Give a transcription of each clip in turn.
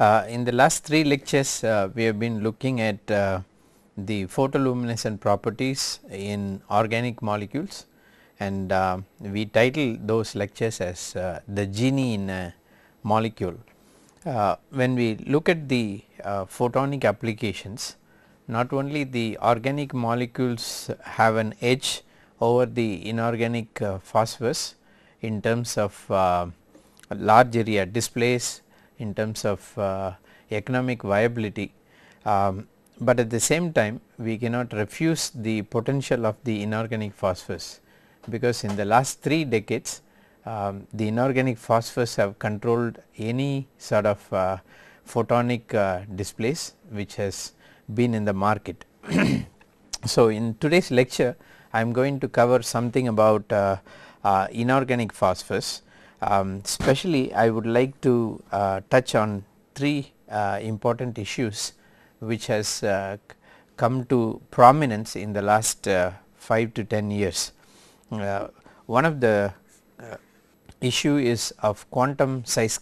In the last 3 lectures, we have been looking at the photoluminescent properties in organic molecules, and we titled those lectures as the genie in a molecule. When we look at the photonic applications, not only the organic molecules have an edge over the inorganic phosphors in terms of large area displays, in terms of economic viability, but at the same time we cannot refuse the potential of the inorganic phosphors, because in the last 3 decades the inorganic phosphors have controlled any sort of photonic displays which has been in the market. So, in today's lecture I am going to cover something about inorganic phosphors. Especially I would like to touch on 3 important issues which has come to prominence in the last 5 to 10 years. One of the issue is of quantum size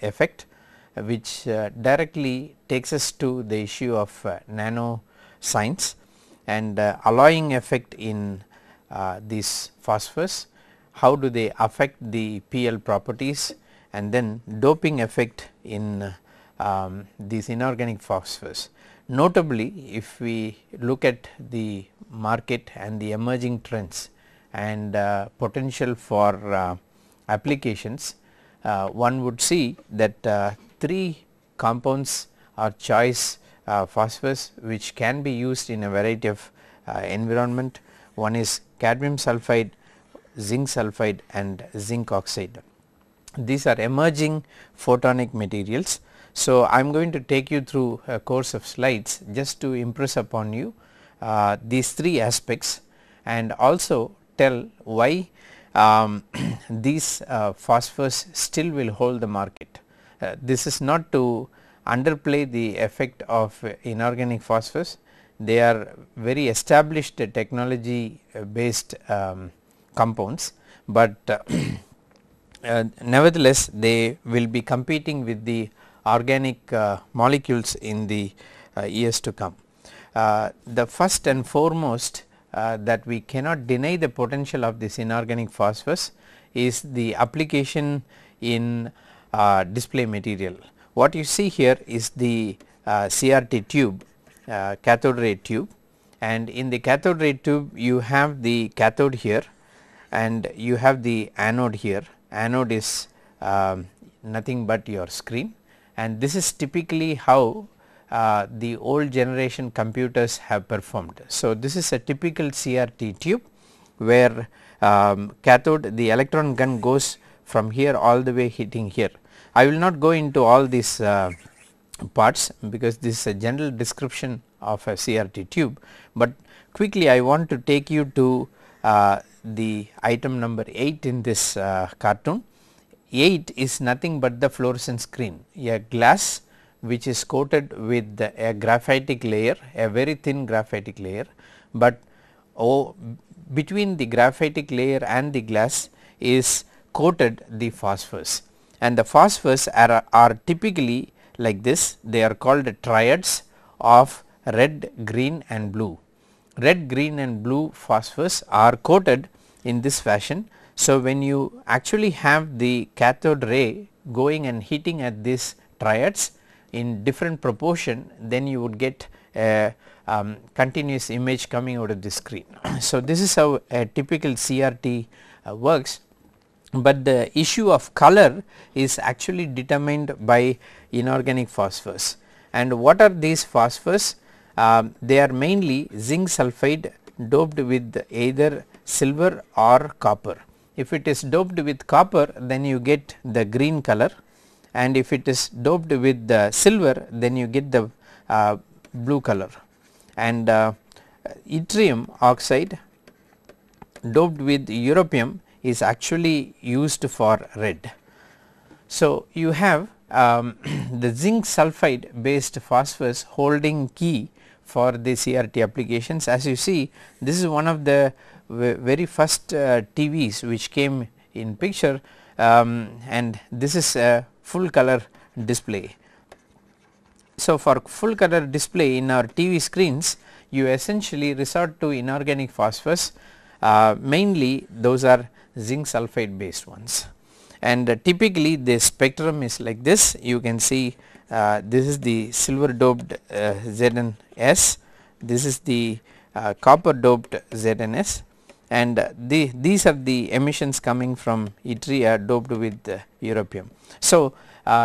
effect, which directly takes us to the issue of nano science and alloying effect in these phosphors. How do they affect the PL properties, and then doping effect in these inorganic phosphors. Notably, if we look at the market and the emerging trends and potential for applications, one would see that 3 compounds are choice phosphors which can be used in a variety of environment. One is cadmium sulphide, zinc sulphide and zinc oxide. These are emerging photonic materials. So, I am going to take you through a course of slides just to impress upon you these 3 aspects, and also tell why these phosphors still will hold the market. This is not to underplay the effect of inorganic phosphors. They are very established technology based compounds, but nevertheless they will be competing with the organic molecules in the years to come. The first and foremost that we cannot deny the potential of this inorganic phosphors is the application in display material. What you see here is the CRT tube, cathode ray tube, and in the cathode ray tube you have the cathode here and you have the anode here. Anode is nothing but your screen, and this is typically how the old generation computers have performed. So, this is a typical CRT tube where cathode, the electron gun goes from here all the way hitting here. I will not go into all these parts because this is a general description of a CRT tube, but quickly I want to take you to the item number 8 in this cartoon. 8 is nothing but the fluorescent screen, a glass which is coated with a graphitic layer, a very thin graphitic layer, but between the graphitic layer and the glass is coated the phosphors, and the phosphors are typically like this. They are called triads of red, green and blue. Red, green and blue phosphors are coated in this fashion. So, when you actually have the cathode ray going and hitting at these triads in different proportion, then you would get a continuous image coming out of the screen. So, this is how a typical CRT works, but the issue of color is actually determined by inorganic phosphors. And what are these phosphors? They are mainly zinc sulphide doped with either silver or copper. If it is doped with copper, then you get the green color, and if it is doped with the silver, then you get the blue color. And yttrium oxide doped with europium is actually used for red. So, you have the zinc sulphide based phosphors holding key for the CRT applications. As you see, this is one of the very first TVs which came in picture, and this is a full color display. So, for full color display in our TV screens, you essentially resort to inorganic phosphors, mainly those are zinc sulphide based ones, and typically the spectrum is like this. You can see this is the silver doped ZnS, this is the copper doped ZnS, and these are the emissions coming from yttria doped with europium. So,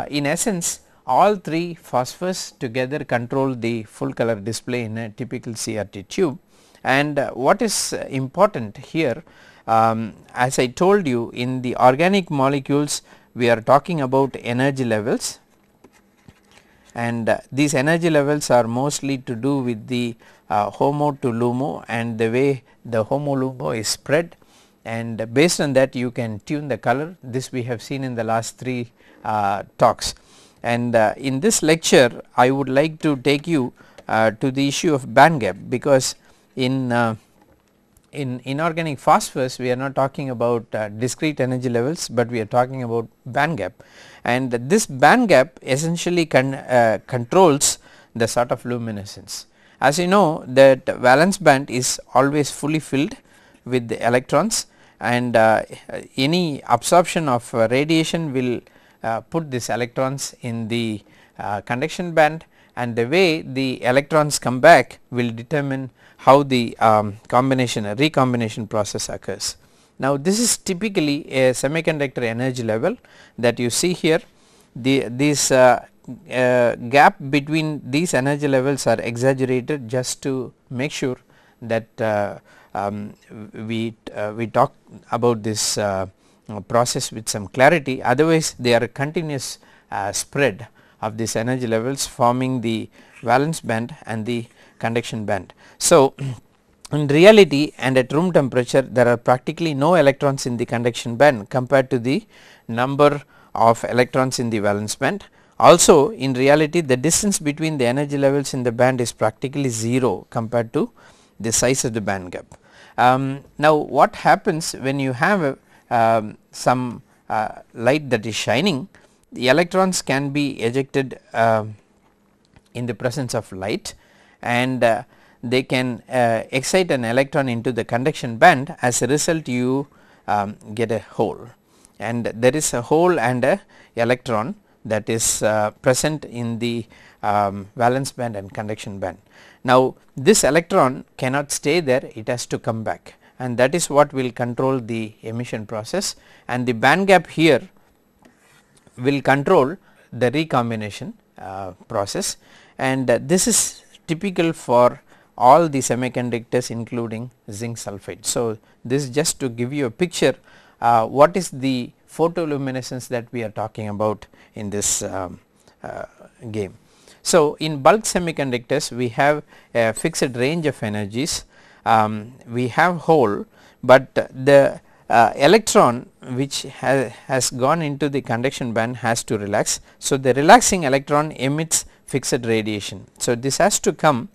in essence all three phosphors together control the full color display in a typical CRT tube. And what is important here, as I told you, in the organic molecules we are talking about energy levels, and these energy levels are mostly to do with the HOMO to LUMO and the way the HOMO LUMO is spread, and based on that you can tune the color. This we have seen in the last 3 talks. And in this lecture I would like to take you to the issue of bandgap, because in inorganic phosphors we are not talking about discrete energy levels, but we are talking about bandgap, and this bandgap essentially controls the sort of luminescence. As you know that valence band is always fully filled with the electrons, and any absorption of radiation will put these electrons in the conduction band, and the way the electrons come back will determine how the recombination process occurs. Now, this is typically a semiconductor energy level that you see here. This gap between these energy levels are exaggerated just to make sure that we talk about this process with some clarity, otherwise they are a continuous spread of these energy levels forming the valence band and the conduction band. So, in reality and at room temperature there are practically no electrons in the conduction band compared to the number of electrons in the valence band. Also in reality the distance between the energy levels in the band is practically 0 compared to the size of the band gap. Now, what happens when you have some light that is shining? The electrons can be ejected in the presence of light, and they can excite an electron into the conduction band. As a result you get a hole, and there is a hole and a electron that is present in the valence band and conduction band. Now, this electron cannot stay there, it has to come back, and that is what will control the emission process, and the band gap here will control the recombination process, and this is typical for all the semiconductors including zinc sulphide. So, this is just to give you a picture what is the photoluminescence that we are talking about in this game. So, in bulk semiconductors we have a fixed range of energies, we have hole, but the electron which has gone into the conduction band has to relax. So, the relaxing electron emits fixed radiation. So, this has to come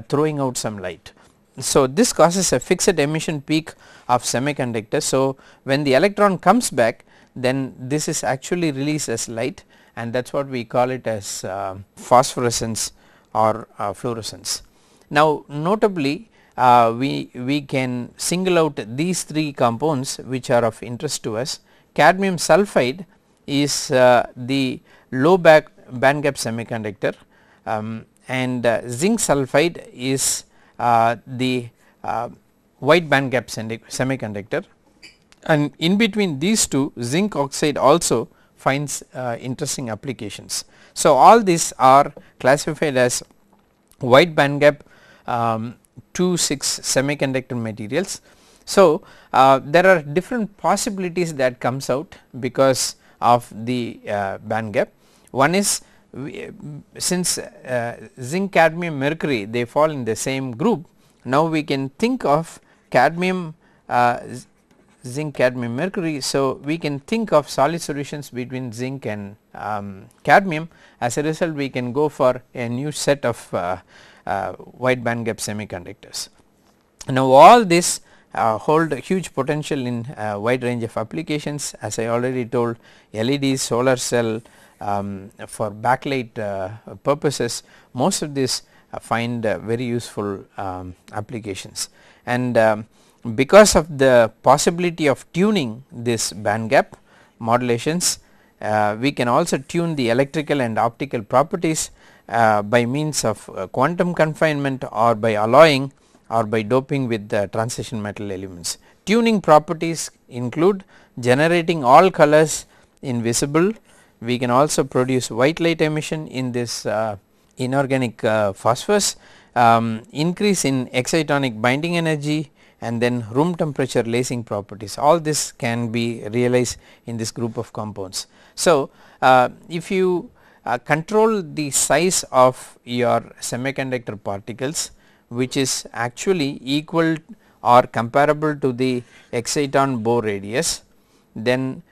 throwing out some light. So, this causes a fixed emission peak of semiconductor. So, when the electron comes back, then this is actually released as light, and that is what we call it as phosphorescence or fluorescence. Now, notably we can single out these 3 compounds which are of interest to us. Cadmium sulphide is the low band gap semiconductor, and zinc sulphide is the wide band gap semiconductor, and in between these two zinc oxide also finds interesting applications. So, all these are classified as wide band gap 2,6 semiconductor materials. So, there are different possibilities that comes out because of the band gap. One is since zinc, cadmium, mercury, they fall in the same group. Now, we can think of cadmium, zinc, cadmium, mercury. So, we can think of solid solutions between zinc and cadmium. As a result, we can go for a new set of wide band gap semiconductors. Now, all this hold a huge potential in a wide range of applications, as I already told: LED, solar cell, for backlight purposes, most of these find very useful applications. And because of the possibility of tuning this bandgap modulations, we can also tune the electrical and optical properties by means of quantum confinement or by alloying or by doping with the transition metal elements. Tuning properties include generating all colors in visible. We can also produce white light emission in this inorganic phosphors, increase in excitonic binding energy, and then room temperature lacing properties. All this can be realized in this group of compounds. So, if you control the size of your semiconductor particles, which is actually equal or comparable to the exciton Bohr radius, then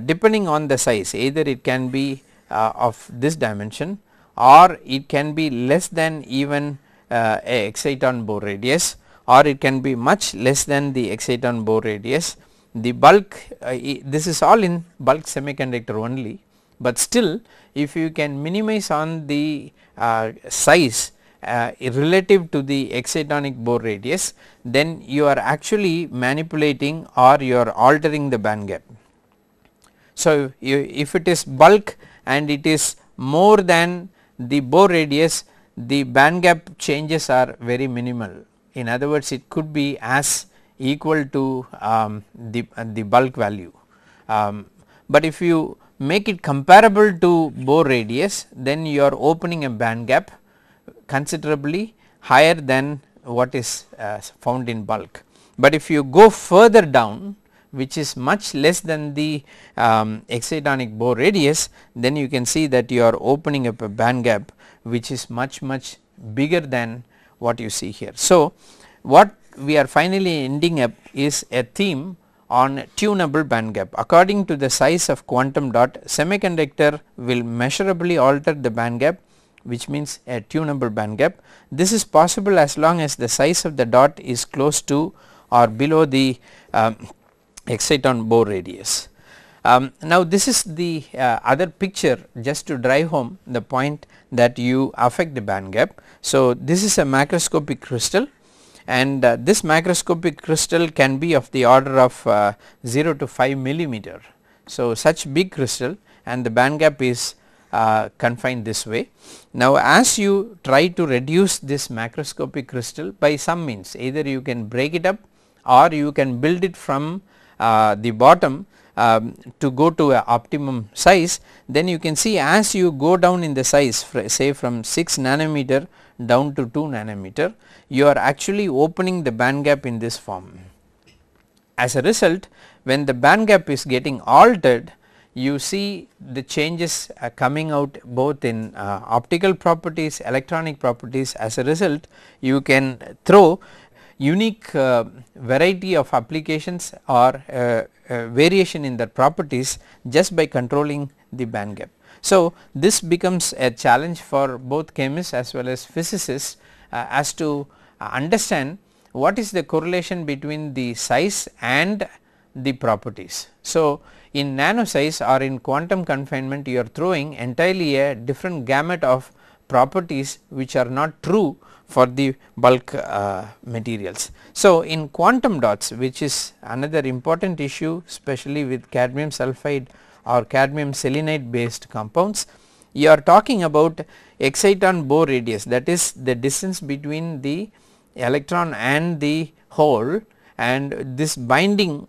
depending on the size, either it can be of this dimension or it can be less than even a exciton Bohr radius, or it can be much less than the exciton Bohr radius. The bulk, this is all in bulk semiconductor only, but still if you can minimize on the size relative to the excitonic Bohr radius, then you are actually manipulating or you are altering the bandgap. So, if it is bulk and it is more than the Bohr radius, the bandgap changes are very minimal. In other words, it could be as equal to the bulk value, but if you make it comparable to Bohr radius, then you are opening a bandgap considerably higher than what is found in bulk. But if you go further down, which is much less than the excitonic Bohr radius, then you can see that you are opening up a bandgap which is much bigger than what you see here. So, what we are finally ending up is a theme on tunable bandgap. According to the size of quantum dot, semiconductor will measurably alter the bandgap, which means a tunable bandgap. This is possible as long as the size of the dot is close to or below the exciton Bohr radius. Now, this is the other picture just to drive home the point that you affect the bandgap. So, this is a macroscopic crystal, and this macroscopic crystal can be of the order of 0 to 5 millimeter. So, such big crystal, and the bandgap is confined this way. Now, as you try to reduce this macroscopic crystal by some means, either you can break it up or you can build it from the bottom to go to a optimum size, then you can see as you go down in the size, say from 6 nanometer down to 2 nanometer, you are actually opening the bandgap in this form. As a result, when the bandgap is getting altered, you see the changes coming out both in optical properties, electronic properties. As a result, you can throw unique variety of applications or variation in the properties just by controlling the bandgap. So, this becomes a challenge for both chemists as well as physicists as to understand what is the correlation between the size and the properties. So, in nano size or in quantum confinement, you are throwing entirely a different gamut of properties which are not true for the bulk materials. So, in quantum dots, which is another important issue, especially with cadmium sulphide or cadmium selenide based compounds, you are talking about exciton Bohr radius, that is the distance between the electron and the hole, and this binding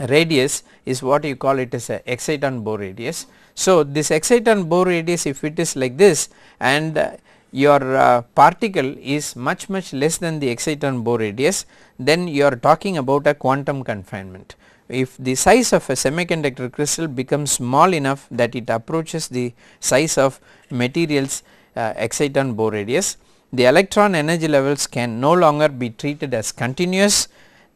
radius is what you call it as a exciton Bohr radius. So, this exciton Bohr radius, if it is like this and your particle is much less than the exciton Bohr radius, then you are talking about a quantum confinement. If the size of a semiconductor crystal becomes small enough that it approaches the size of materials exciton Bohr radius, the electron energy levels can no longer be treated as continuous,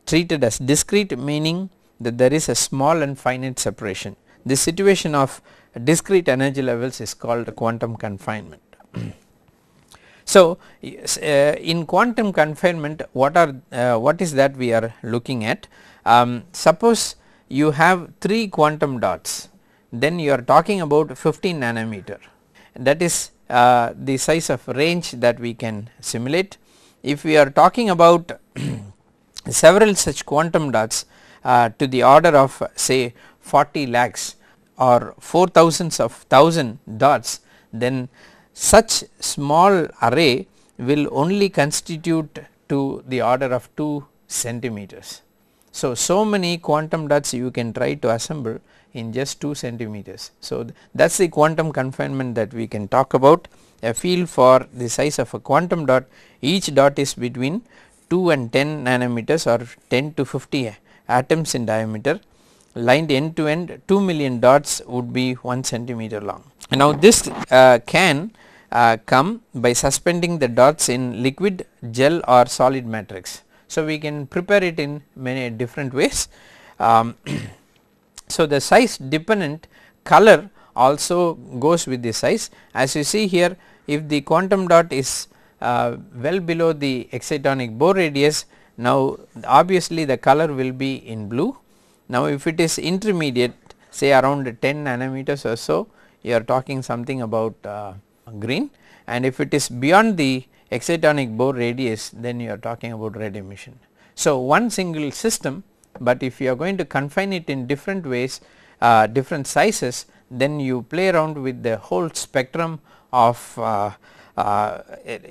treated as discrete, meaning that there is a small and finite separation. This situation of discrete energy levels is called quantum confinement. So, in quantum confinement, what is that we are looking at? Suppose you have 3 quantum dots. then you are talking about 15 nanometer. That is the size of range that we can simulate. If we are talking about several such quantum dots to the order of say 40 lakhs or 4,000 dots, then such small array will only constitute to the order of 2 centimeters. So many quantum dots you can try to assemble in just 2 centimeters. So that is the quantum confinement that we can talk about. A field for the size of a quantum dot, each dot is between 2 and 10 nanometers or 10 to 50 atoms in diameter, lined end to end. 2 million dots would be 1 centimeter long. Now this can come by suspending the dots in liquid, gel or solid matrix. So we can prepare it in many different ways. So the size dependent color also goes with the size. As you see here, if the quantum dot is well below the excitonic Bohr radius, now obviously the color will be in blue. Now if it is intermediate, say around 10 nanometers or so, you are talking something about green, and if it is beyond the excitonic Bohr radius, then you are talking about red emission. So one single system, but if you are going to confine it in different ways, different sizes, then you play around with the whole spectrum of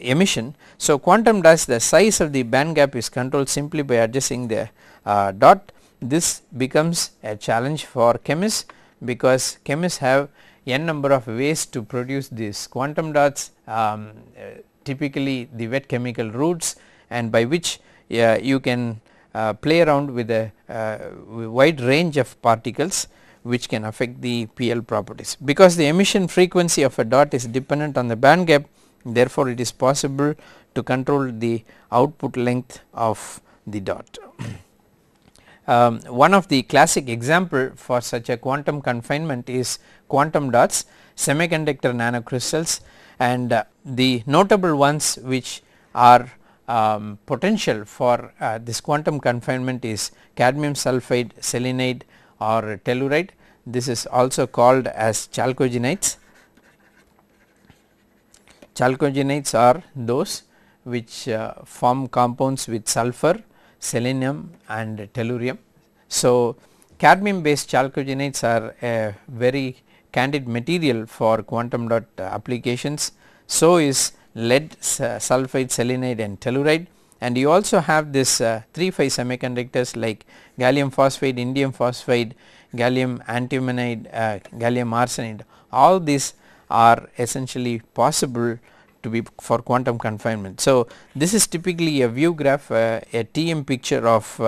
emission. So quantum dots, the size of the band gap is controlled simply by adjusting the dot. This becomes a challenge for chemists, because chemists have n number of ways to produce these quantum dots, typically the wet chemical routes, and by which you can play around with a wide range of particles which can affect the PL properties. Because the emission frequency of a dot is dependent on the band gap, therefore it is possible to control the output length of the dot. One of the classic example for such a quantum confinement is quantum dots, semiconductor nanocrystals, and the notable ones which are potential for this quantum confinement is cadmium sulfide, selenide or telluride. This is also called as chalcogenides. Chalcogenides are those which form compounds with sulfur, selenium and tellurium. So cadmium based chalcogenides are a very candid material for quantum dot applications. So is lead, sulfide, selenide and telluride, and you also have this 3,5 semiconductors like gallium phosphide, indium phosphide, gallium antimonide, gallium arsenide. All these are essentially possible to be for quantum confinement. So this is typically a view graph, a TM picture of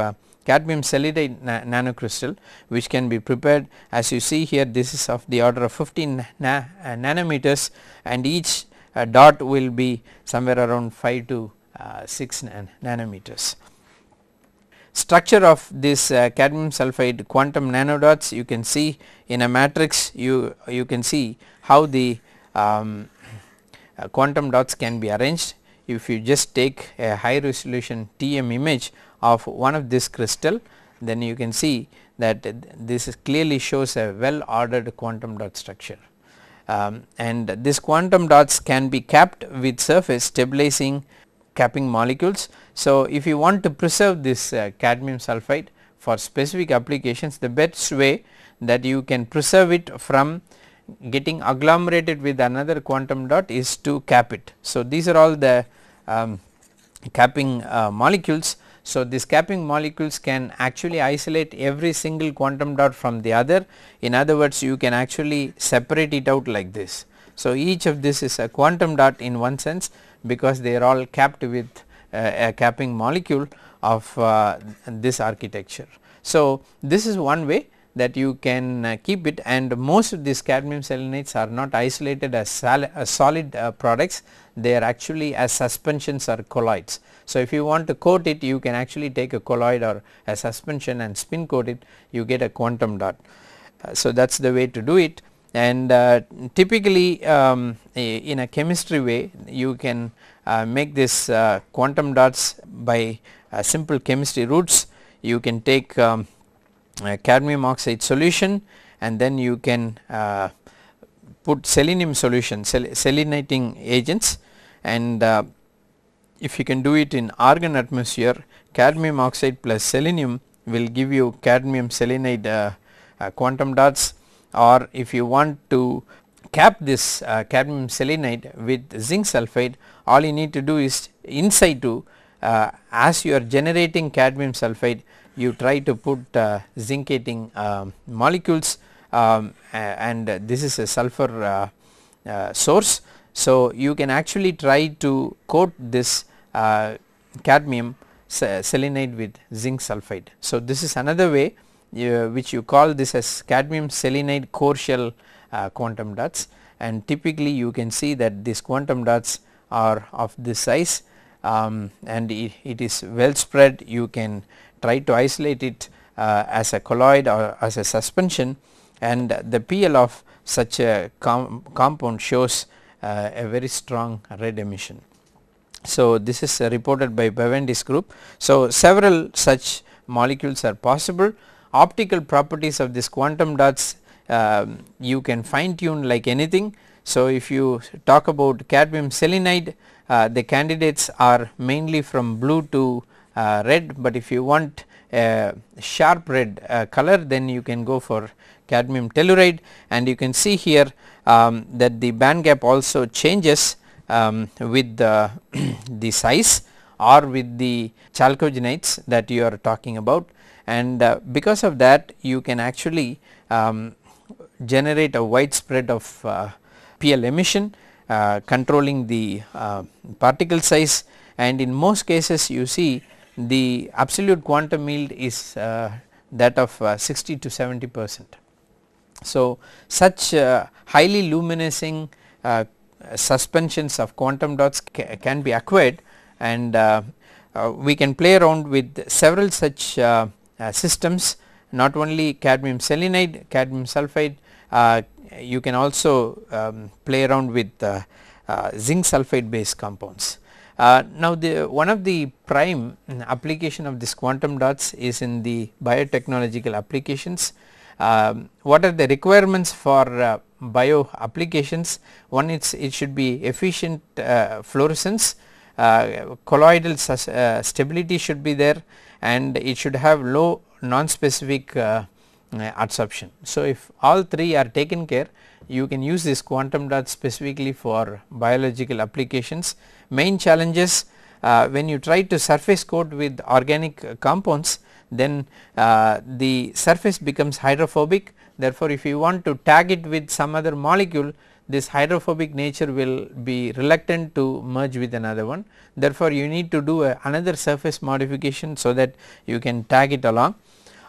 cadmium selenide nanocrystal, which can be prepared. As you see here, this is of the order of 15 nanometers, and each dot will be somewhere around 5 to 6 nanometers. Structure of this cadmium sulfide quantum nanodots, you can see in a matrix, you can see how the quantum dots can be arranged. If you just take a high resolution TM image of one of this crystal, then you can see that this clearly shows a well ordered quantum dot structure. And this quantum dots can be capped with surface stabilizing capping molecules. So if you want to preserve this cadmium sulfide for specific applications, the best way that you can preserve it from getting agglomerated with another quantum dot is to cap it. So these are all the capping molecules. So these capping molecules can actually isolate every single quantum dot from the other. In other words, you can actually separate it out like this. So each of this is a quantum dot in one sense, because they are all capped with a capping molecule of this architecture. So this is one way that you can keep it, and most of these cadmium selenides are not isolated as solid products, they are actually as suspensions or colloids. So if you want to coat it, you can actually take a colloid or a suspension and spin coat it, you get a quantum dot. So that is the way to do it, and typically in a chemistry way you can make this quantum dots by simple chemistry routes. You can take cadmium oxide solution and then you can put selenium solution, seleniting agents, and if you can do it in argon atmosphere, cadmium oxide plus selenium will give you cadmium selenide quantum dots. Or if you want to cap this cadmium selenide with zinc sulphide, all you need to do is in situ, as you are generating cadmium sulphide, you try to put zincating molecules, and this is a sulfur source. So, you can actually try to coat this cadmium selenide with zinc sulphide. So, this is another way which you call this as cadmium selenide core shell quantum dots, and typically you can see that these quantum dots are of this size, and it is well spread. You can try to isolate it as a colloid or as a suspension, and the PL of such a compound shows a very strong red emission. So, this is reported by Bevendis group. So, several such molecules are possible. Optical properties of this quantum dots you can fine tune like anything. So, if you talk about cadmium selenide, the candidates are mainly from blue to red, but if you want a sharp red color, then you can go for cadmium telluride, and you can see here that the band gap also changes with the, the size or with the chalcogenides that you are talking about, and because of that you can actually generate a wide spread of PL emission, controlling the particle size, and in most cases you see the absolute quantum yield is that of 60 to 70%. So, such highly luminescing suspensions of quantum dots can be acquired, and we can play around with several such systems, not only cadmium selenide, cadmium sulphide, you can also play around with zinc sulphide based compounds. Now, one of the prime application of this quantum dots is in the biotechnological applications. What are the requirements for bio applications? One, it should be efficient fluorescence, colloidal stability should be there, and it should have low non-specific adsorption. So, if all three are taken care, you can use this quantum dots specifically for biological applications. Main challenges when you try to surface coat with organic compounds, then the surface becomes hydrophobic. Therefore, if you want to tag it with some other molecule, this hydrophobic nature will be reluctant to merge with another one. Therefore, you need to do another surface modification so that you can tag it along.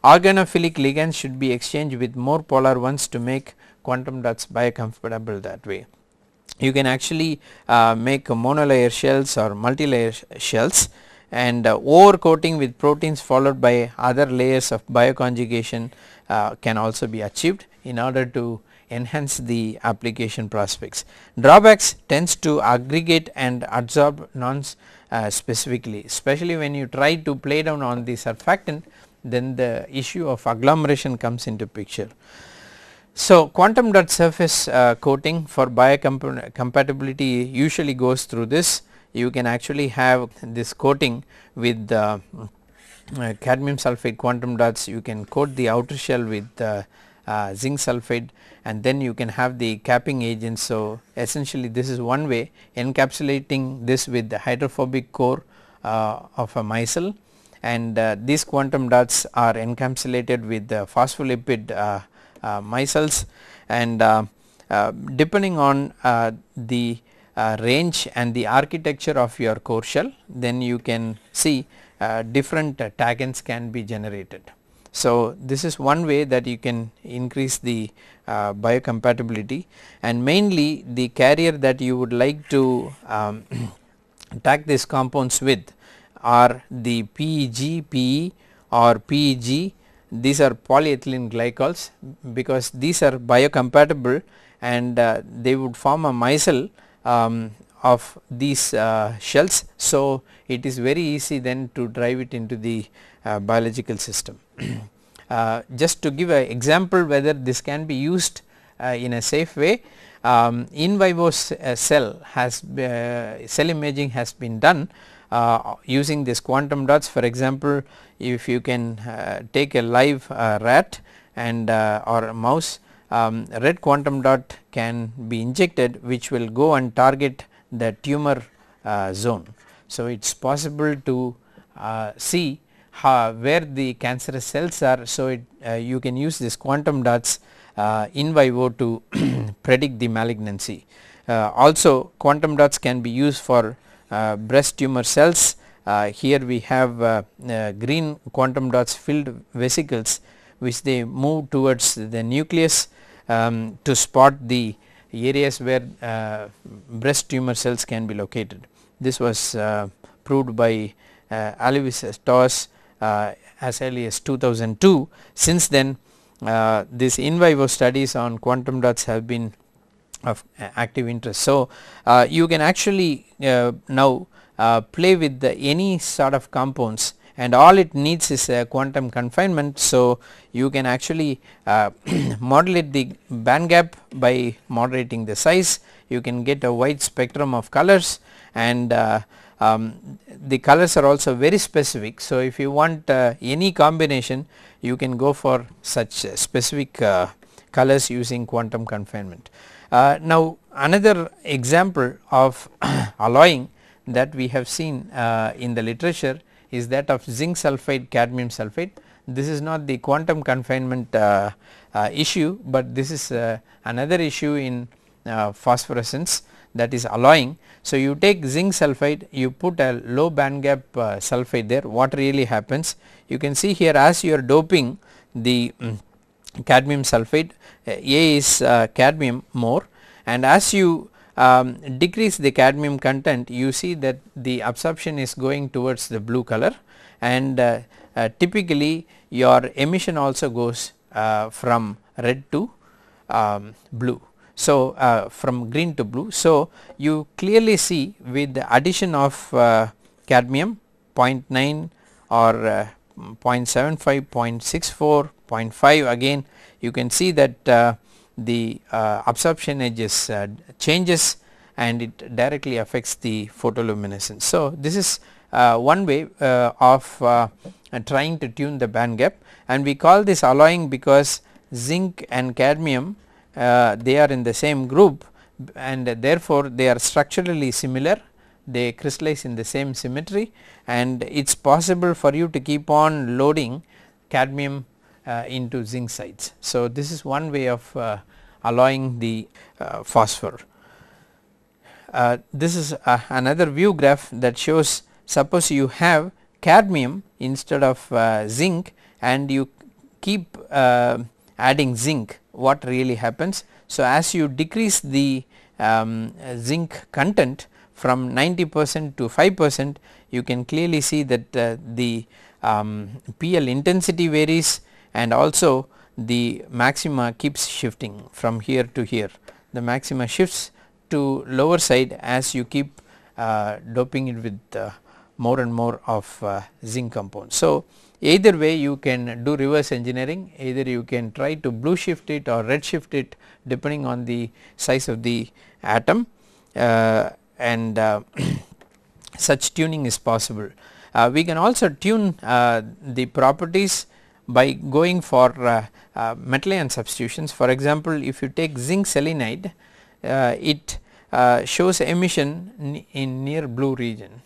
Organophilic ligands should be exchanged with more polar ones to make quantum dots biocompatible that way. You can actually make monolayer shells or multi-layer shells, and over coating with proteins followed by other layers of bioconjugation can also be achieved in order to enhance the application prospects. Drawbacks tends to aggregate and adsorb non-specifically, especially when you try to play down on the surfactant, then the issue of agglomeration comes into picture. So, quantum dot surface coating for biocompatibility usually goes through this. You can actually have this coating with cadmium sulphide quantum dots. You can coat the outer shell with zinc sulphide, and then you can have the capping agents. So, essentially this is one way, encapsulating this with the hydrophobic core of a micelle, and these quantum dots are encapsulated with the phospholipid micelles, and depending on the range and the architecture of your core shell, then you can see different taggants can be generated. So, this is one way that you can increase the biocompatibility, and mainly the carrier that you would like to tag these compounds with are the PEG, PE or PEG. These are polyethylene glycols, because these are biocompatible, and they would form a micelle of these shells. So, it is very easy then to drive it into the biological system. Just to give an example whether this can be used in a safe way, in vivo cell imaging has been done using this quantum dots. For example, if you can take a live rat and or a mouse, red quantum dot can be injected, which will go and target the tumor zone. So, it is possible to see where the cancerous cells are. So, you can use this quantum dots in vivo to predict the malignancy. Also, quantum dots can be used for breast tumor cells. Here we have green quantum dots filled vesicles, which they move towards the nucleus to spot the areas where breast tumor cells can be located. This was proved by Aloysius Toss as early as 2002. Since then, this in vivo studies on quantum dots have been of active interest. So, you can actually now play with any sort of compounds, and all it needs is a quantum confinement. So, you can actually modulate the band gap by moderating the size. You can get a wide spectrum of colors, and the colors are also very specific. So, if you want any combination, you can go for such specific colors using quantum confinement. Now, another example of alloying that we have seen in the literature is that of zinc sulphide cadmium sulphate. This is not the quantum confinement issue, but this is another issue in phosphorescence, that is alloying. So, you take zinc sulphide, you put a low band gap sulphide there. What really happens? You can see here, as you are doping the cadmium sulphide, A is cadmium more, and as you decrease the cadmium content, you see that the absorption is going towards the blue color, and typically your emission also goes from red to blue. So, from green to blue. So, you clearly see with the addition of cadmium 0.9 or 0.75, 0.64, 0.5, again you can see that the absorption edges changes, and it directly affects the photoluminescence. So, this is one way of trying to tune the band gap, and we call this alloying because zinc and cadmium they are in the same group, and therefore, they are structurally similar, they crystallize in the same symmetry, and it is possible for you to keep on loading cadmium into zinc sites. So, this is one way of alloying the phosphor. This is another view graph that shows, suppose you have cadmium instead of zinc, and you keep adding zinc, what really happens? So, as you decrease the zinc content from 90% to 5%, you can clearly see that the PL intensity varies, and also the maxima keeps shifting from here to here. The maxima shifts to lower side as you keep doping it with more and more of zinc compounds. So, either way you can do reverse engineering, either you can try to blue shift it or red shift it depending on the size of the atom, and such tuning is possible. We can also tune the properties by going for metal ion substitutions. For example, if you take zinc selenide, it shows emission in near blue region.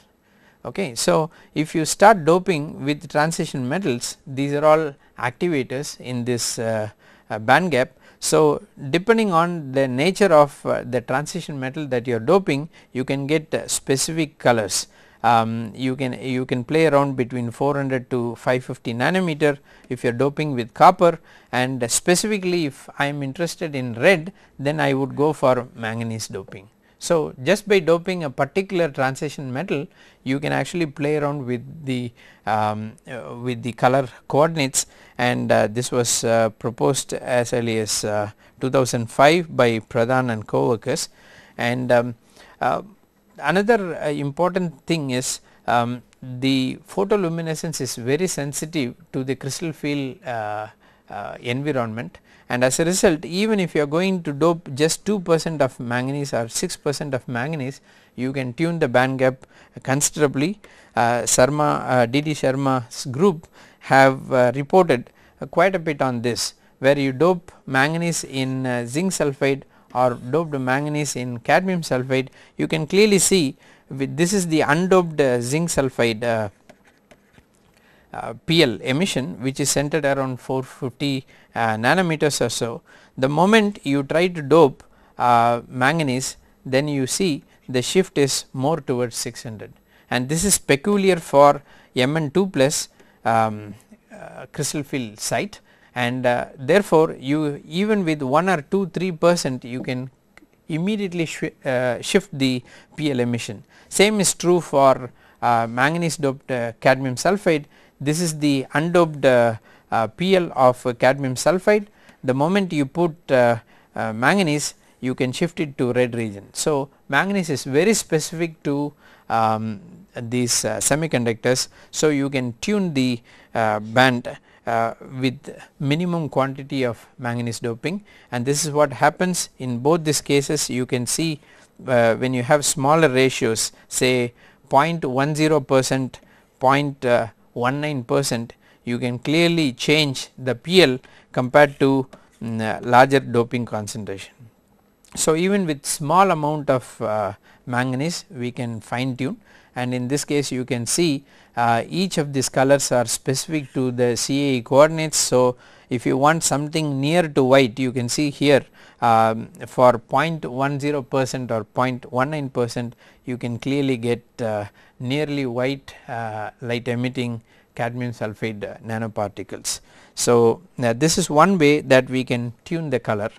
Okay. So, if you start doping with transition metals, these are all activators in this band gap. So, depending on the nature of the transition metal that you are doping, you can get specific colors. You can play around between 400 to 550 nanometer if you are doping with copper, and specifically if I am interested in red, then I would go for manganese doping. So, just by doping a particular transition metal, you can actually play around with the color coordinates, and this was proposed as early as 2005 by Pradhan and co-workers. And Another important thing is the photoluminescence is very sensitive to the crystal field environment, and as a result, even if you are going to dope just 2% of manganese or 6% of manganese, you can tune the band gap considerably. D.D. Sharma's group have reported quite a bit on this, where you dope manganese in zinc sulphide or doped manganese in cadmium sulphide, you can clearly see this is the undoped zinc sulphide PL emission, which is centered around 450 nanometers or so. The moment you try to dope manganese, then you see the shift is more towards 600, and this is peculiar for Mn2 plus crystal field site, and therefore you even with 1 or 2-3% you can immediately shift the PL emission. Same is true for manganese doped cadmium sulphide. This is the undoped PL of cadmium sulphide. The moment you put manganese, you can shift it to red region. So, manganese is very specific to these semiconductors. So, you can tune the band with minimum quantity of manganese doping, and this is what happens in both these cases. You can see when you have smaller ratios, say 0.10%, 0.19%, you can clearly change the PL compared to larger doping concentration. So, even with small amount of manganese we can fine tune, and in this case you can see each of these colors are specific to the CAE coordinates. So, if you want something near to white, you can see here for 0.10% or 0.19% you can clearly get nearly white light emitting cadmium sulphide nanoparticles. So, this is one way that we can tune the color.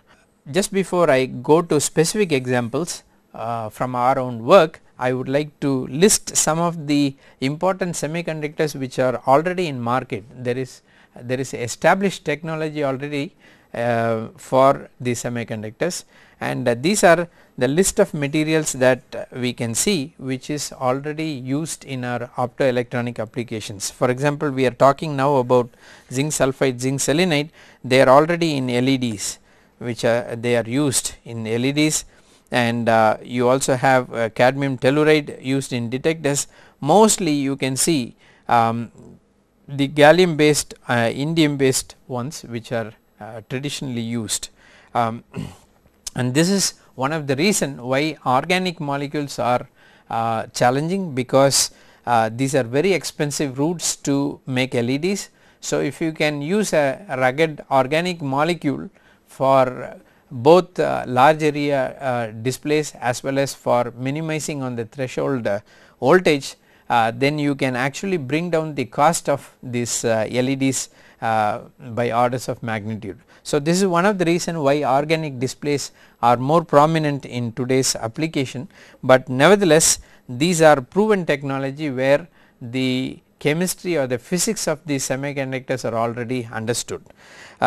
Just before I go to specific examples from our own work, I would like to list some of the important semiconductors which are already in market. There is established technology already for these semiconductors, and these are the list of materials that we can see which is already used in our optoelectronic applications. For example, we are talking now about zinc sulphide, zinc selenide. They are already in LEDs, which they are used in LEDs, and you also have cadmium telluride used in detectors. Mostly you can see the gallium based indium based ones which are traditionally used, and this is one of the reason why organic molecules are challenging, because these are very expensive routes to make LEDs. So, if you can use a rugged organic molecule for both large area displays as well as for minimizing on the threshold voltage, then you can actually bring down the cost of these LEDs by orders of magnitude. So, this is one of the reason why organic displays are more prominent in today's application, but nevertheless these are proven technology where the chemistry or the physics of these semiconductors are already understood.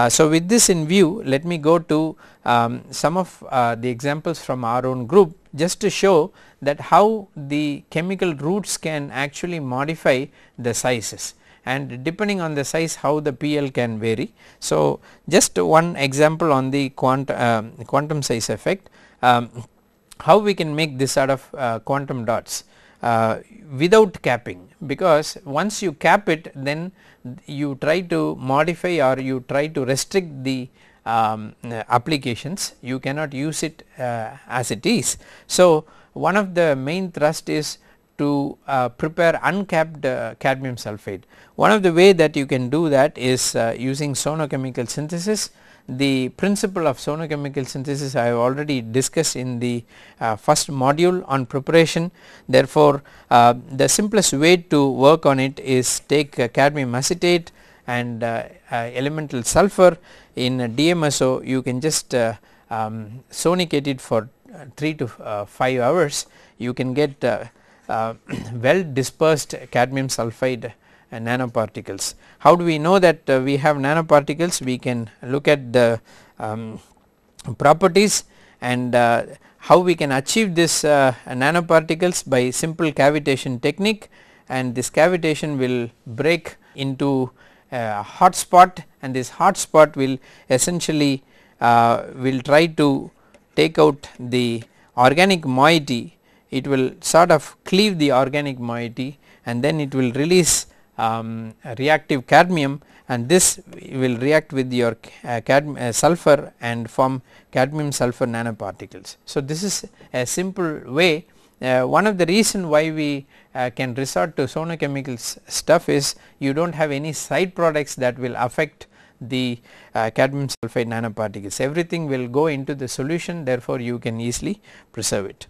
So, with this in view, let me go to some of the examples from our own group, just to show that how the chemical routes can actually modify the sizes, and depending on the size how the PL can vary. So, just one example on the quantum size effect, how we can make this sort of quantum dots without capping, because once you cap it, then you try to modify or you try to restrict the applications, you cannot use it as it is. So, one of the main thrust is to prepare uncapped cadmium sulphide. One of the way that you can do that is using sonochemical synthesis. The principle of sonochemical synthesis I have already discussed in the first module on preparation. Therefore, the simplest way to work on it is take cadmium acetate and elemental sulfur in DMSO. You can just sonicate it for 3 to 5 hours. You can get well dispersed cadmium sulphide nanoparticles. How do we know that we have nanoparticles? We can look at the properties, and how we can achieve this nanoparticles by simple cavitation technique, and this cavitation will break into a hot spot, and this hot spot will essentially will try to take out the organic moiety. It will sort of cleave the organic moiety, and then it will release reactive cadmium, and this will react with your sulfur and form cadmium sulfur nanoparticles. So, this is a simple way. One of the reason why we can resort to sonochemical stuff is you do not have any side products that will affect the cadmium sulfide nanoparticles. Everything will go into the solution, therefore, you can easily preserve it.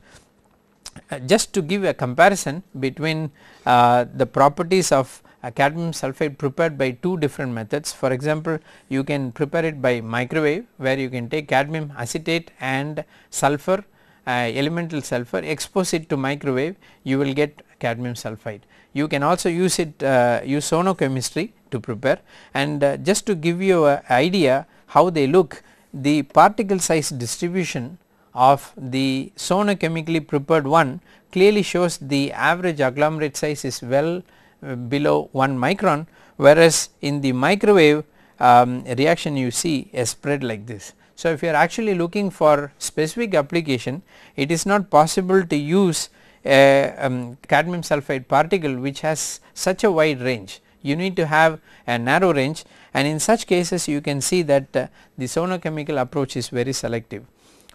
Just to give a comparison between the properties of cadmium sulfide prepared by two different methods. For example, you can prepare it by microwave, where you can take cadmium acetate and sulfur, elemental sulfur, expose it to microwave, you will get cadmium sulfide. You can also use it use sonochemistry to prepare, and just to give you an idea how they look, the particle size distribution of the sonochemically prepared one clearly shows the average agglomerate size is well below 1 micron, whereas in the microwave reaction you see a spread like this. So, if you are actually looking for specific application, it is not possible to use a cadmium sulfide particle which has such a wide range. You need to have a narrow range, and in such cases you can see that the sonochemical approach is very selective.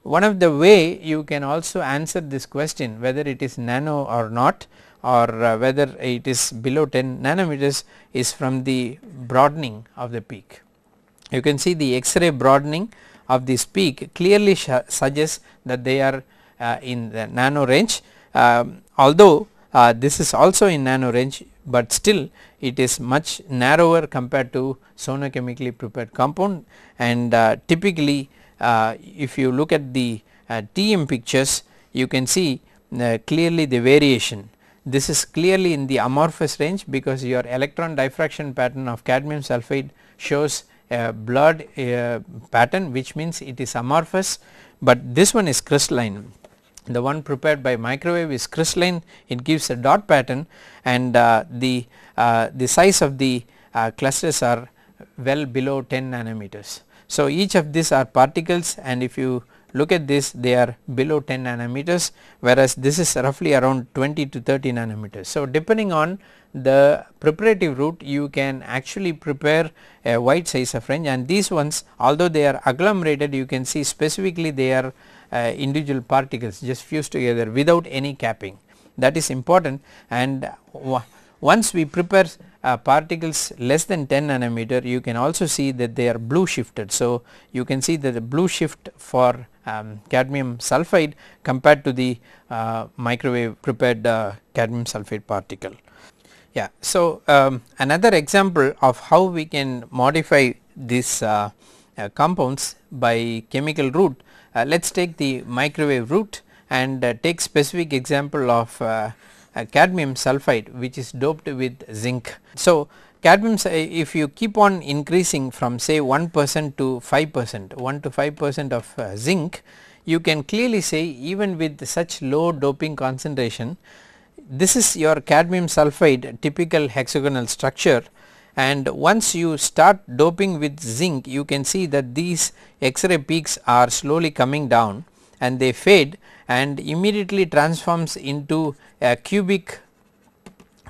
One of the way you can also answer this question, whether it is nano or not, or whether it is below 10 nanometers, is from the broadening of the peak. You can see the X-ray broadening of this peak clearly suggests that they are in the nano range, although this is also in nano range, but still it is much narrower compared to sonochemically prepared compound, and typically if you look at the TM pictures, you can see clearly the variation. This is clearly in the amorphous range, because your electron diffraction pattern of cadmium sulfide shows a blurred pattern, which means it is amorphous, but this one is crystalline. The one prepared by microwave is crystalline, it gives a dot pattern, and the size of the clusters are well below 10 nanometers. So, each of these are particles, and if you look at this, they are below 10 nanometers, whereas this is roughly around 20 to 30 nanometers. So, depending on the preparative route, you can actually prepare a wide size of range, and these ones, although they are agglomerated, you can see specifically they are individual particles just fused together without any capping. That is important, and once we prepare particles less than 10 nanometer, you can also see that they are blue shifted. So, you can see that the blue shift for cadmium sulfide compared to the microwave prepared cadmium sulfide particle. Yeah. So, another example of how we can modify these compounds by chemical route, let us take the microwave route and take specific example of cadmium sulfide, which is doped with zinc. So, cadmium, if you keep on increasing from say 1% to 5%, 1 to 5% of zinc, you can clearly say even with such low doping concentration, this is your cadmium sulfide typical hexagonal structure, and once you start doping with zinc, you can see that these X-ray peaks are slowly coming down and they fade and immediately transforms into a cubic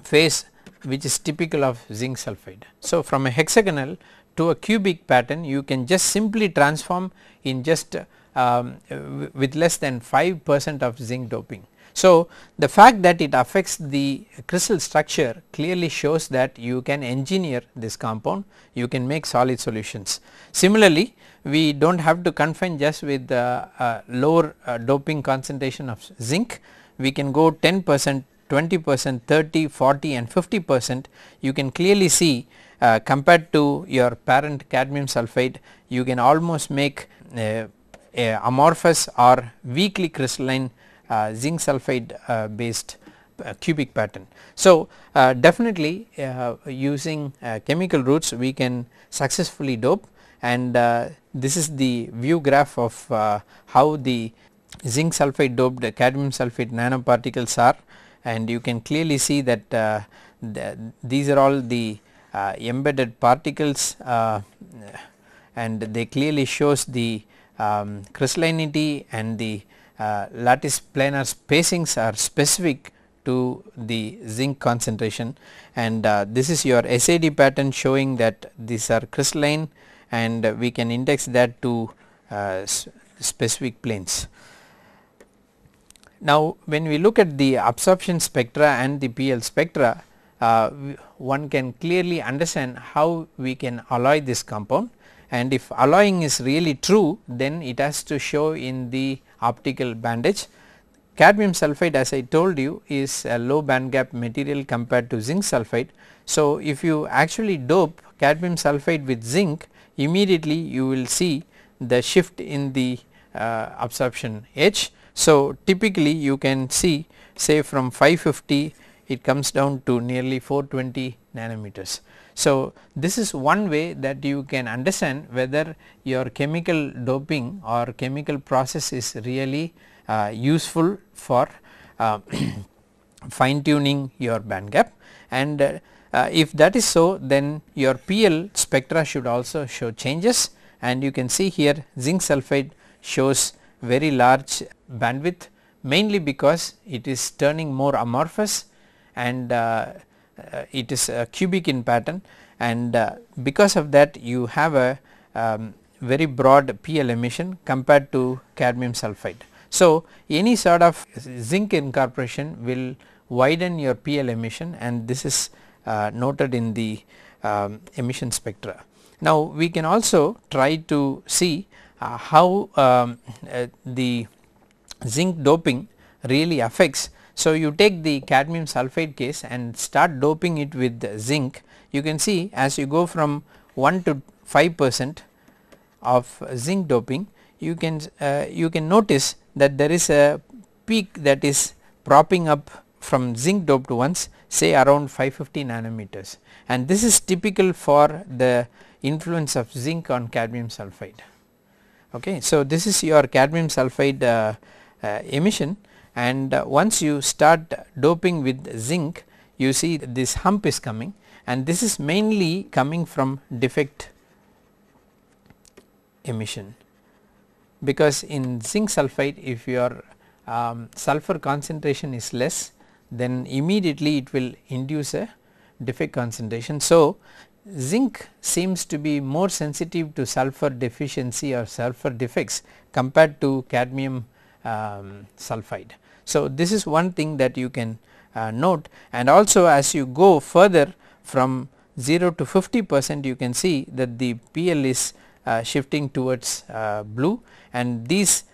phase, which is typical of zinc sulfide. So, from a hexagonal to a cubic pattern, you can just simply transform in just with less than 5% of zinc doping. So, the fact that it affects the crystal structure clearly shows that you can engineer this compound, you can make solid solutions. Similarly, we do not have to confine just with lower doping concentration of zinc, we can go 10%, 20%, 30, 40 and 50%. You can clearly see compared to your parent cadmium sulfide, you can almost make a amorphous or weakly crystalline zinc sulfide based cubic pattern. So, definitely using chemical routes we can successfully dope, and this is the view graph of how the zinc sulphide doped cadmium sulphate nanoparticles are, and you can clearly see that these are all the embedded particles, and they clearly shows the crystallinity and the lattice planar spacings are specific to the zinc concentration, and this is your SAD pattern showing that these are crystalline, and we can index that to specific planes. Now, when we look at the absorption spectra and the PL spectra, one can clearly understand how we can alloy this compound, and if alloying is really true, then it has to show in the optical bandage. Cadmium sulphide, as I told you, is a low band gap material compared to zinc sulphide. So, if you actually dope cadmium sulphide with zinc, immediately you will see the shift in the absorption edge. So, typically you can see, say from 550 it comes down to nearly 420 nanometers. So, this is one way that you can understand whether your chemical doping or chemical process is really useful for fine tuning your band gap, and if that is so, then your PL spectra should also show changes, and you can see here zinc sulphide shows very large bandwidth, mainly because it is turning more amorphous, and it is cubic in pattern, and because of that you have a very broad PL emission compared to cadmium sulphide. So, any sort of zinc incorporation will widen your PL emission, and this is noted in the emission spectra. Now, we can also try to see how the zinc doping really affects. So, you take the cadmium sulphide case and start doping it with zinc. You can see as you go from 1 to 5% of zinc doping, you can notice that there is a peak that is propping up from zinc doped ones, say around 550 nanometers, and this is typical for the influence of zinc on cadmium sulphide. Okay. So, this is your cadmium sulphide emission, and once you start doping with zinc, you see this hump is coming, and this is mainly coming from defect emission, because in zinc sulphide, if your sulfur concentration is less, then immediately it will induce a defect concentration. So, zinc seems to be more sensitive to sulfur deficiency or sulfur defects compared to cadmium sulphide. So, this is one thing that you can note, and also as you go further from 0 to 50%, you can see that the PL is shifting towards blue, and these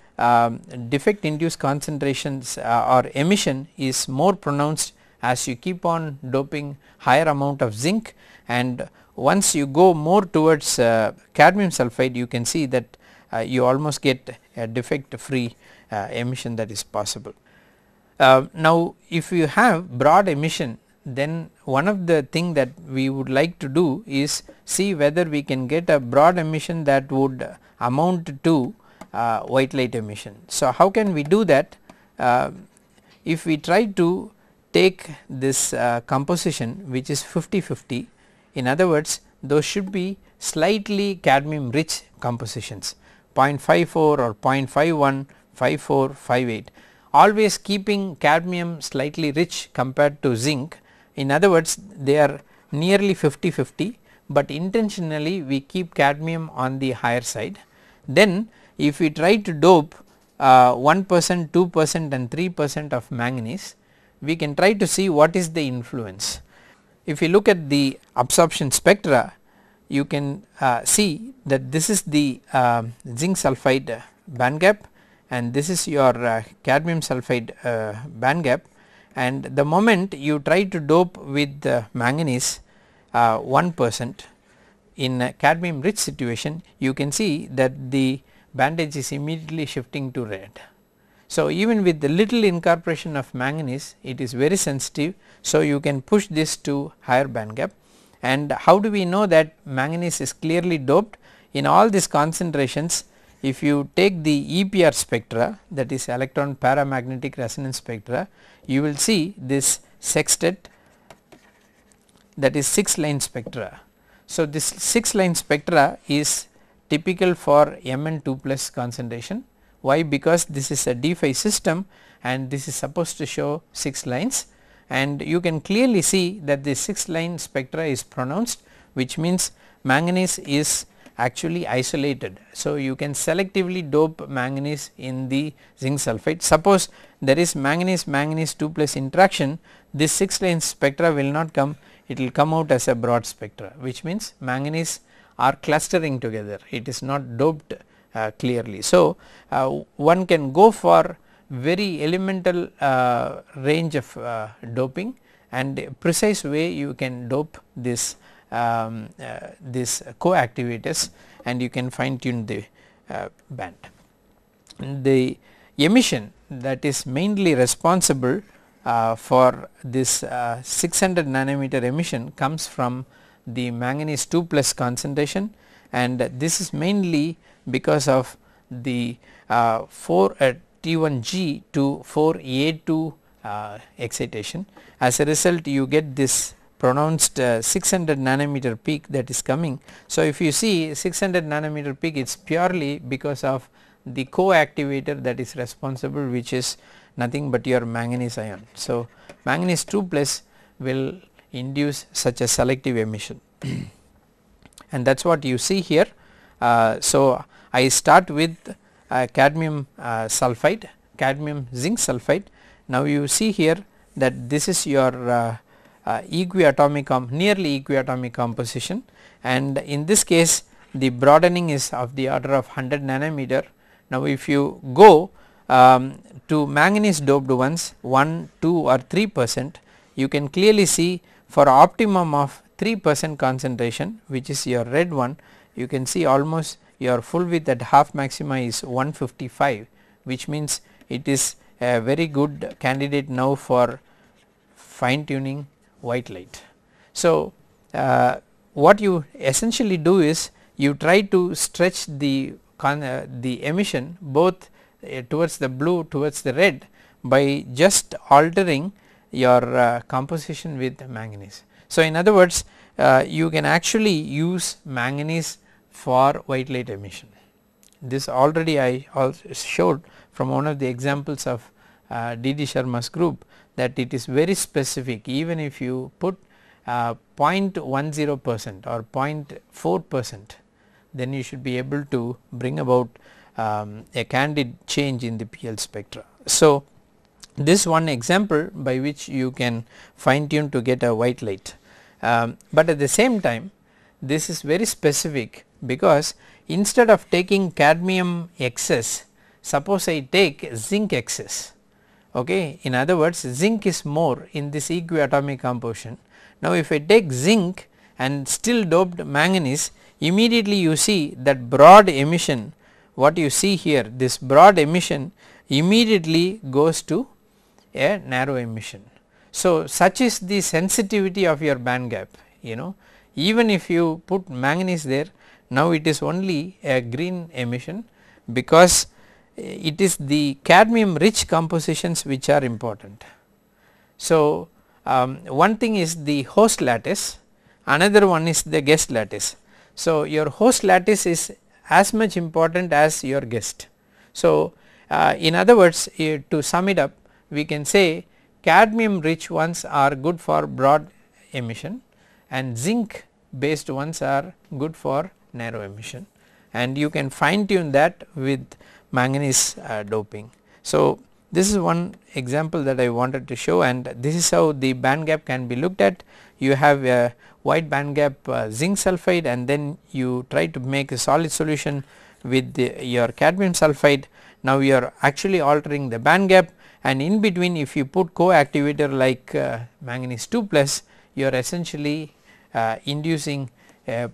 defect induced concentrations or emission is more pronounced as you keep on doping higher amount of zinc, and once you go more towards cadmium sulphide, you can see that you almost get a defect free emission that is possible. Now, if you have broad emission, then one of the thing that we would like to do is see whether we can get a broad emission that would amount to white light emission. So, how can we do that? If we try to take this composition which is 50-50, in other words, those should be slightly cadmium rich compositions, 0.54 or 0.51, 54, 58, always keeping cadmium slightly rich compared to zinc. In other words, they are nearly 50-50, but intentionally we keep cadmium on the higher side. Then if we try to dope 1%, 2% and 3% of manganese, we can try to see what is the influence. If you look at the absorption spectra, you can see that this is the zinc sulphide band gap, and this is your cadmium sulphide band gap, and the moment you try to dope with manganese 1% in a cadmium rich situation, you can see that the bandage is immediately shifting to red. So, even with the little incorporation of manganese, it is very sensitive. So, you can push this to higher band gap. And how do we know that manganese is clearly doped? in all these concentrations, if you take the EPR spectra, that is electron paramagnetic resonance spectra, you will see this sextet, that is 6 line spectra. So, this 6 line spectra is typical for Mn2 plus concentration. Why? Because this is a D5 system and this is supposed to show 6 lines, and you can clearly see that the 6 line spectra is pronounced, which means manganese is actually isolated. So, you can selectively dope manganese in the zinc sulphide. Suppose there is manganese 2 plus interaction, this 6 line spectra will not come, it will come out as a broad spectra, which means manganese are clustering together, it is not doped clearly. So, one can go for very elemental range of doping, and precise way you can dope this co-activators, and you can fine tune the band. The emission that is mainly responsible for this 600 nanometer emission comes from the manganese 2 plus concentration, and this is mainly because of the 4 T1G to 4A2 excitation. As a result, you get this pronounced 600 nanometer peak that is coming. So, if you see 600 nanometer peak, it is purely because of the co-activator that is responsible, which is nothing but your manganese ion. So, manganese 2 plus will induce such a selective emission and that is what you see here. So, I start with cadmium sulphide, cadmium zinc sulphide. Now, you see here that this is your nearly equiatomic composition, and in this case the broadening is of the order of 100 nanometer. Now, if you go to manganese doped ones 1, 2 or 3%, you can clearly see for optimum of 3% concentration, which is your red one, you can see almost your full width at half maxima is 155, which means it is a very good candidate now for fine tuning white light. So, what you essentially do is you try to stretch the emission both towards the blue, towards the red, by just altering your composition with manganese. So, in other words, you can actually use manganese for white light emission. This already I also showed from one of the examples of D.D. Sharma's group, that it is very specific. Even if you put 0.10% or 0.4%, then you should be able to bring about a candid change in the PL spectra. So, this one example by which you can fine tune to get a white light, but at the same time this is very specific, because instead of taking cadmium excess, suppose I take zinc excess. Okay. In other words, zinc is more in this equiatomic composition. Now, if I take zinc and still doped manganese, immediately you see that broad emission, what you see here, this broad emission immediately goes to a narrow emission. So, such is the sensitivity of your band gap, even if you put manganese there, now it is only a green emission, because it is the cadmium rich compositions which are important. So, one thing is the host lattice, another one is the guest lattice. So, your host lattice is as much important as your guest. So, in other words, to sum it up, we can say cadmium rich ones are good for broad emission and zinc based ones are good for narrow emission, and you can fine tune that with manganese doping. So, this is one example that I wanted to show, and this is how the band gap can be looked at. You have a wide band gap zinc sulphide, and then you try to make a solid solution with your cadmium sulphide. Now, you are actually altering the band gap, and in between if you put co-activator like manganese 2 plus, you are essentially inducing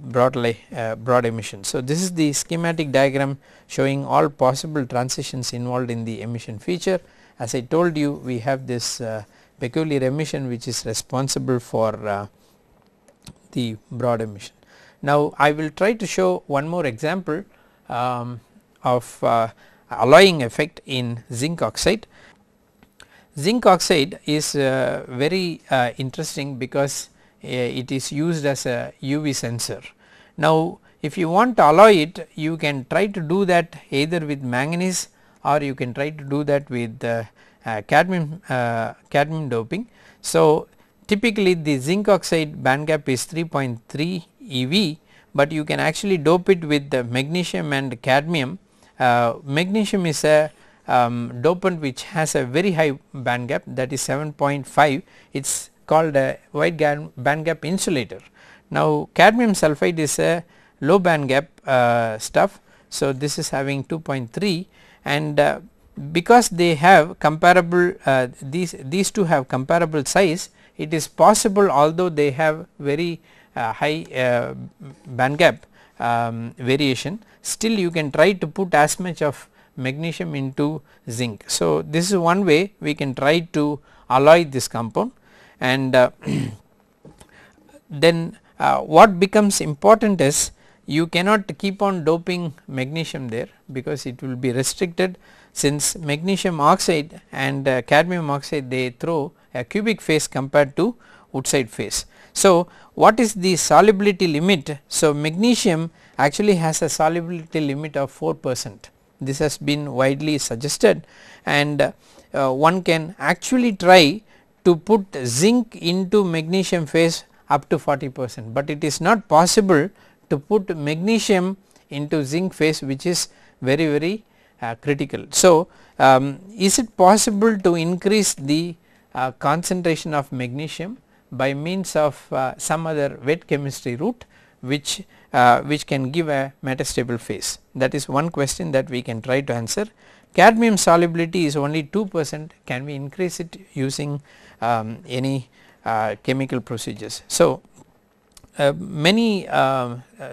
broad emission. So, this is the schematic diagram showing all possible transitions involved in the emission feature. As I told you, we have this peculiar emission which is responsible for the broad emission. Now I will try to show one more example of alloying effect in zinc oxide. Zinc oxide is very interesting because it is used as a UV sensor. Now if you want to alloy it, you can try to do that either with manganese or you can try to do that with cadmium doping. So typically the zinc oxide band gap is 3.3 eV, but you can actually dope it with the magnesium and cadmium. Magnesium is a dopant which has a very high band gap, that is 7.5. It is called a wide band gap insulator. Now cadmium sulphide is a low band gap stuff, so this is having 2.3, and because they have comparable these two have comparable size, it is possible, although they have very high band gap variation, still you can try to put as much of magnesium into zinc. So this is one way we can try to alloy this compound, and then what becomes important is you cannot keep on doping magnesium there, because it will be restricted, since magnesium oxide and cadmium oxide, they throw a cubic phase compared to Woodside phase. So what is the solubility limit? So magnesium actually has a solubility limit of 4%. This has been widely suggested, and one can actually try to put zinc into magnesium phase up to 40%, but it is not possible to put magnesium into zinc phase, which is very critical. So is it possible to increase the concentration of magnesium by means of some other wet chemistry route which can give a metastable phase? That is one question that we can try to answer. Cadmium solubility is only 2%, can we increase it using any chemical procedures? So many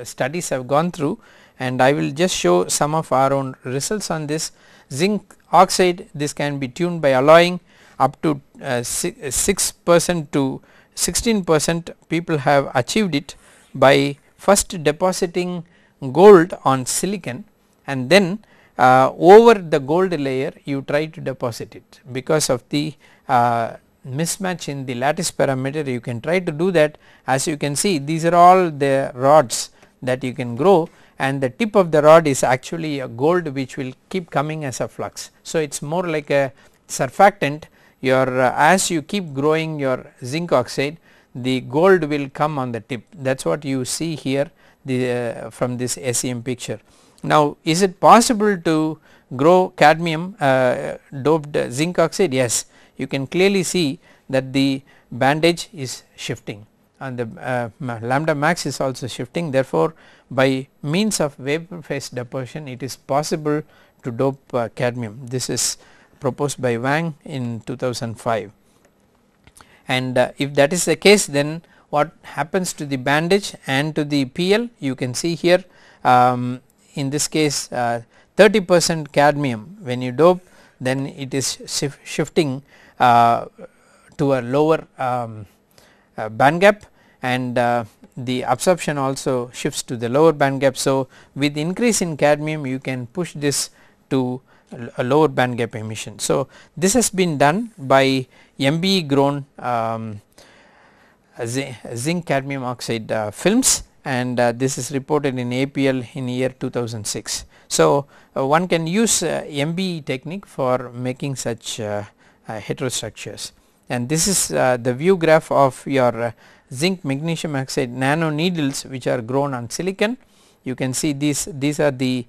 studies have gone through, and I will just show some of our own results on this. Zinc oxide, this can be tuned by alloying up to 6% to 16%. People have achieved it by first depositing gold on silicon, and then over the gold layer you try to deposit it. Because of the mismatch in the lattice parameter, you can try to do that. As you can see, these are all the rods that you can grow, and the tip of the rod is actually a gold which will keep coming as a flux. So it is more like a surfactant. Your as you keep growing your zinc oxide, the gold will come on the tip. That is what you see here from this SEM picture. Now is it possible to grow cadmium doped zinc oxide? Yes, you can clearly see that the bandage is shifting and the lambda max is also shifting. Therefore by means of vapor phase deposition, it is possible to dope cadmium. This is proposed by Wang in 2005, and if that is the case, then what happens to the bandage and to the PL? You can see here, in this case 30% cadmium, when you dope, then it is shifting to a lower band gap, and the absorption also shifts to the lower band gap. So with increase in cadmium, you can push this to a lower band gap emission. So this has been done by MBE grown zinc cadmium oxide films, and this is reported in APL in year 2006. So one can use MBE technique for making such heterostructures, and this is the view graph of your zinc magnesium oxide nano needles which are grown on silicon. You can see these are the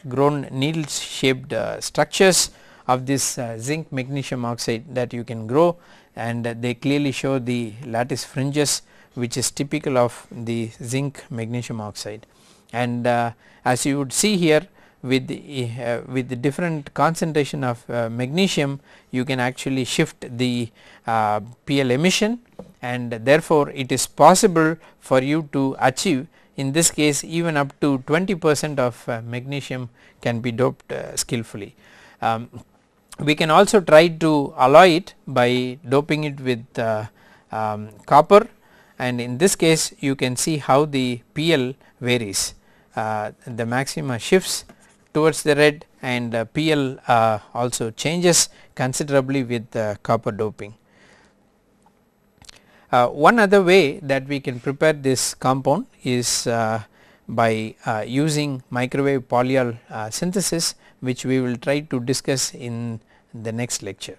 grown needle shaped structures of this zinc magnesium oxide that you can grow, and they clearly show the lattice fringes which is typical of the zinc magnesium oxide. And as you would see here, with the different concentration of magnesium, you can actually shift the PL emission, and therefore it is possible for you to achieve, in this case even up to 20% of magnesium can be doped skillfully. We can also try to alloy it by doping it with copper, and in this case you can see how the PL varies. The maxima shifts towards the red, and PL also changes considerably with copper doping. One other way that we can prepare this compound is by using microwave polyol synthesis, which we will try to discuss in the next lecture.